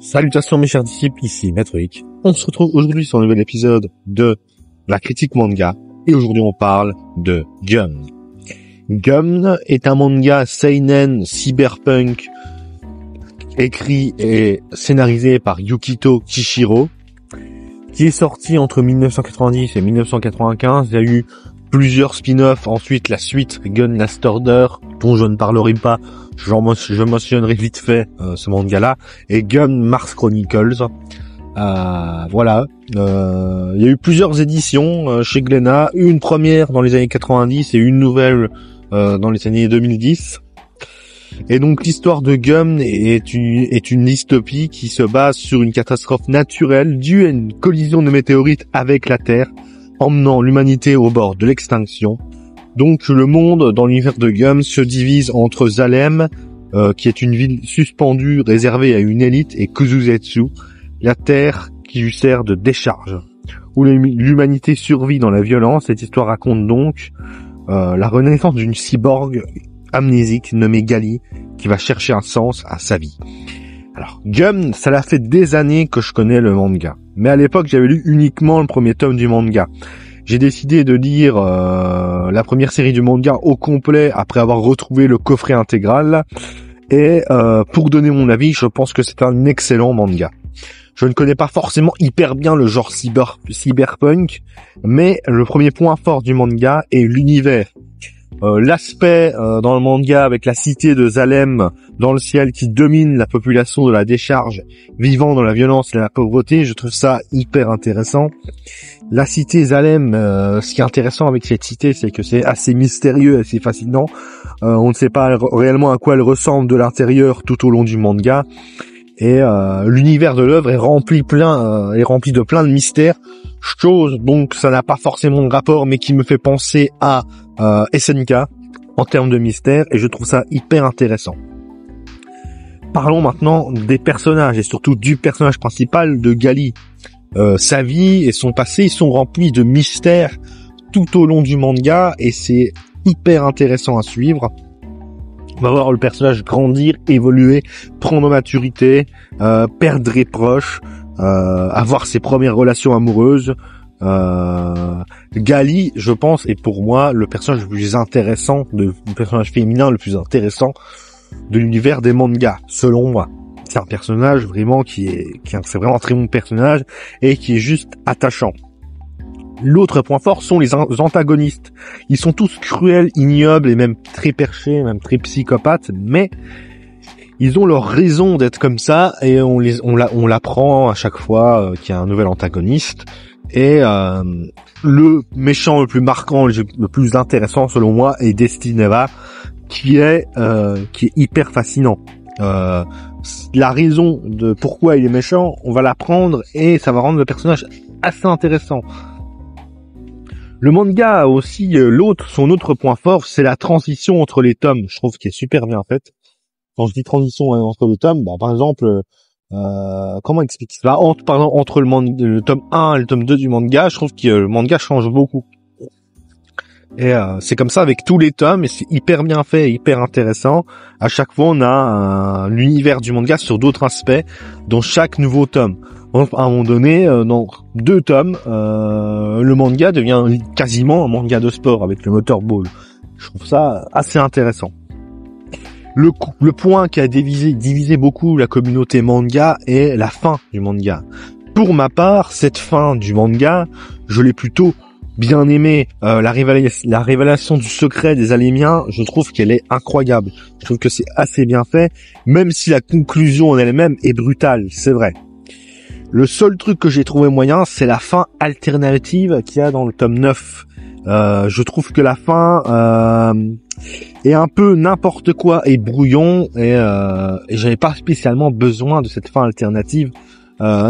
Salutations mes chers disciples, ici Maître Rick. On se retrouve aujourd'hui sur un nouvel épisode de la critique manga et aujourd'hui on parle de Gun. Gun est un manga seinen cyberpunk écrit et scénarisé par Yukito Kishiro qui est sorti entre 1990 et 1995. Il y a eu plusieurs spin-offs, ensuite la suite Gun Last Order dont je ne parlerai pas, je mentionnerai vite fait ce manga-là, et Gun Mars Chronicles. Voilà, il y a eu plusieurs éditions chez Glénat, une première dans les années 90 et une nouvelle dans les années 2010. Et donc l'histoire de Gun est une dystopie qui se base sur une catastrophe naturelle due à une collision de météorites avec la Terre, emmenant l'humanité au bord de l'extinction. Donc le monde dans l'univers de Gun se divise entre Zalem, qui est une ville suspendue réservée à une élite, et Kuzuzetsu, la Terre qui lui sert de décharge, où l'humanité survit dans la violence. Cette histoire raconte donc la renaissance d'une cyborg amnésique nommée Gali, qui va chercher un sens à sa vie. Alors, Gun, ça l'a fait des années que je connais le manga. Mais à l'époque, j'avais lu uniquement le premier tome du manga. J'ai décidé de lire la première série du manga au complet après avoir retrouvé le coffret intégral. Et pour donner mon avis, je pense que c'est un excellent manga. Je ne connais pas forcément hyper bien le genre cyberpunk, mais le premier point fort du manga est l'univers. L'aspect dans le manga avec la cité de Zalem dans le ciel qui domine la population de la décharge, vivant dans la violence et la pauvreté, je trouve ça hyper intéressant. La cité Zalem, ce qui est intéressant avec cette cité, c'est que c'est assez mystérieux, assez fascinant. On ne sait pas réellement à quoi elle ressemble de l'intérieur tout au long du manga. Et l'univers de l'œuvre est rempli de plein de mystères, chose donc ça n'a pas forcément de rapport, mais qui me fait penser à SNK en termes de mystère, et je trouve ça hyper intéressant. Parlons maintenant des personnages, et surtout du personnage principal de Gali. Sa vie et son passé sont remplis de mystères tout au long du manga, et c'est hyper intéressant à suivre. On va voir le personnage grandir, évoluer, prendre maturité, perdre des proches, avoir ses premières relations amoureuses. Gali, je pense, est pour moi le personnage le plus intéressant, le personnage féminin le plus intéressant de l'univers des mangas, selon moi. C'est un personnage vraiment c'est vraiment un très bon personnage et qui est juste attachant. L'autre point fort sont les antagonistes. Ils sont tous cruels, ignobles et même très perchés, même très psychopathes, mais ils ont leur raison d'être comme ça, et on l'apprend à chaque fois qu'il y a un nouvel antagoniste. Et le méchant le plus marquant, le plus intéressant selon moi est Destineva, qui est hyper fascinant. La raison de pourquoi il est méchant, on va l'apprendre et ça va rendre le personnage assez intéressant. Le manga a aussi son autre point fort, c'est la transition entre les tomes. Je trouve qu'il est super bien faite. Quand je dis transition entre les tomes, par exemple, comment expliquer ça? Par exemple, entre le tome 1 et le tome 2 du manga, je trouve que le manga change beaucoup. Et c'est comme ça avec tous les tomes, et c'est hyper bien fait, hyper intéressant. À chaque fois, on a l'univers du manga sur d'autres aspects dans chaque nouveau tome. À un moment donné, dans 2 tomes, le manga devient quasiment un manga de sport avec le Motorball. Je trouve ça assez intéressant. Le point qui a divisé beaucoup la communauté manga est la fin du manga. Pour ma part, cette fin du manga, je l'ai plutôt bien aimée. La révélation du secret des Alémiens, je trouve qu'elle est incroyable. Je trouve que c'est assez bien fait, même si la conclusion en elle-même est brutale, c'est vrai. Le seul truc que j'ai trouvé moyen, c'est la fin alternative qu'il y a dans le tome 9. Je trouve que la fin est un peu n'importe quoi et brouillon, et j'avais pas spécialement besoin de cette fin alternative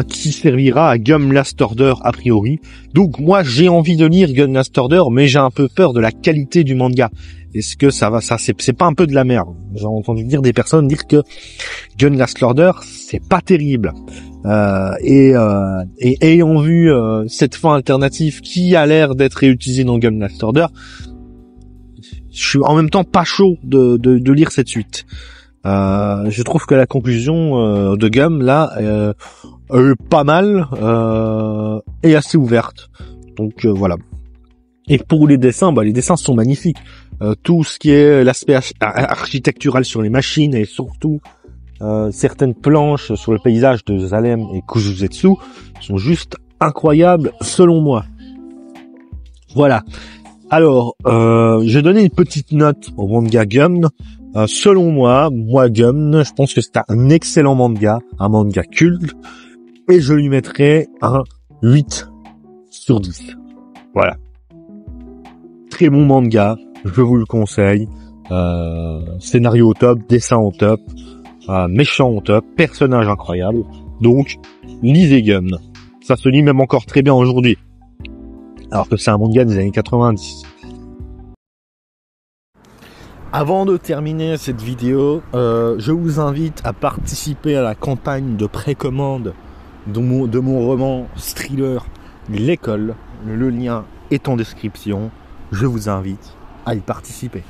qui servira à Gun Last Order a priori. Donc moi j'ai envie de lire Gun Last Order, mais j'ai un peu peur de la qualité du manga. Est-ce que ça c'est pas un peu de la merde? J'ai entendu dire des personnes dire que Gun Last Order c'est pas terrible. Et ayant vu cette fin alternative qui a l'air d'être réutilisée dans Gun Last Order, je suis en même temps pas chaud de lire cette suite. Je trouve que la conclusion de Gum là est pas mal et assez ouverte. Donc voilà. Et pour les dessins, les dessins sont magnifiques. Tout ce qui est l'aspect architectural sur les machines et surtout certaines planches sur le paysage de Zalem et Kujuzetsu sont juste incroyables selon moi. Voilà. Alors, j'ai donné une petite note au manga Gum. Selon moi, Gum, je pense que c'est un excellent manga, un manga culte, et je lui mettrai un 8 sur 10. Voilà. Très bon manga, je vous le conseille. Scénario au top, dessin au top, méchant au top, personnage incroyable. Donc, lisez Gum. Ça se lit même encore très bien aujourd'hui. Alors que c'est un manga des années 90. Avant de terminer cette vidéo, je vous invite à participer à la campagne de précommande de mon roman thriller L'école. Le lien est en description. Je vous invite à y participer.